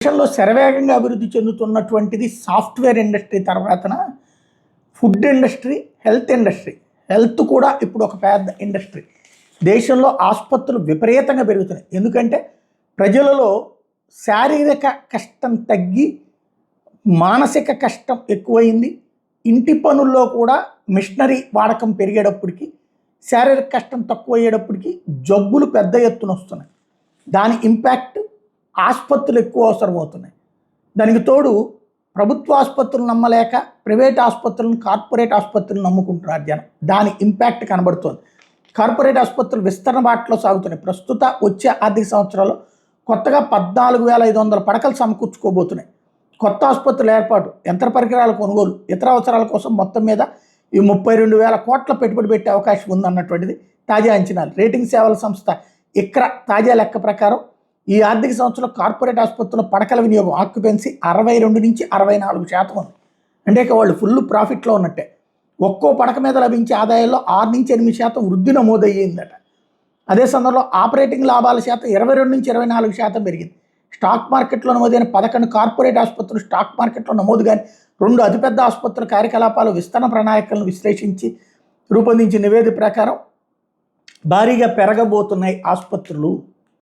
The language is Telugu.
దేశంలో శరవేగంగా అభివృద్ధి చెందుతున్నటువంటిది సాఫ్ట్వేర్ ఇండస్ట్రీ తర్వాతన food industry, health industry. Health కూడా ఇప్పుడు ఒక పెద్ద ఇండస్ట్రీ. దేశంలో ఆసుపత్రులు విపరీతంగా పెరుగుతున్నాయి. ఎందుకంటే ప్రజలలో శారీరక కష్టం తగ్గి మానసిక కష్టం ఎక్కువైంది. ఇంటి పనుల్లో కూడా మిషనరీ వాడకం పెరిగేటప్పటికి శారీరక కష్టం తక్కువ అయ్యేటప్పటికి జబ్బులు పెద్ద ఎత్తున వస్తున్నాయి. దాని ఇంపాక్ట్ ఆసుపత్రులు ఎక్కువ అవసరం అవుతున్నాయి. దానికి తోడు ప్రభుత్వ ఆసుపత్రులు నమ్మలేక ప్రైవేట్ ఆసుపత్రులను, కార్పొరేట్ ఆసుపత్రులను నమ్ముకుంటున్నారు జనం. దాని ఇంపాక్ట్ కనబడుతోంది. కార్పొరేట్ ఆసుపత్రులు విస్తరణ బాటలో సాగుతున్నాయి. ప్రస్తుత వచ్చే ఆర్థిక సంవత్సరాల్లో కొత్తగా 14,500 పడకలు సమకూర్చుకోబోతున్నాయి. కొత్త ఆసుపత్రుల ఏర్పాటు, యంత్ర పరికరాల కొనుగోలు, ఇతర అవసరాల కోసం మొత్తం మీద ఈ 32,000 కోట్ల పెట్టుబడి పెట్టే అవకాశం ఉందన్నటువంటిది తాజా అంచనాలు. రేటింగ్ సేవల సంస్థ ఇక్రా తాజా లెక్క ప్రకారం ఈ ఆర్థిక సంవత్సరంలో కార్పొరేట్ ఆసుపత్రుల పడకల వినియోగం ఆక్యుపెన్సీ 62 నుంచి 64% ఉంది. అంటే వాళ్ళు ఫుల్ ప్రాఫిట్లో ఉన్నట్టే. ఒక్కో పడక మీద లభించే ఆదాయాల్లో 6 నుంచి 8% వృద్ధి నమోదయ్యిందట. అదే సందర్భంలో ఆపరేటింగ్ లాభాల శాతం 22 నుంచి 24% పెరిగింది. స్టాక్ మార్కెట్లో నమోదైన 11 కార్పొరేట్ ఆసుపత్రులు స్టాక్ మార్కెట్లో నమోదు కానీ 2 అతిపెద్ద ఆసుపత్రుల కార్యకలాపాలు విస్తరణ ప్రణాళికలను విశ్లేషించి రూపొందించిన నివేదిక ప్రకారం భారీగా పెరగబోతున్నాయి ఆసుపత్రులు.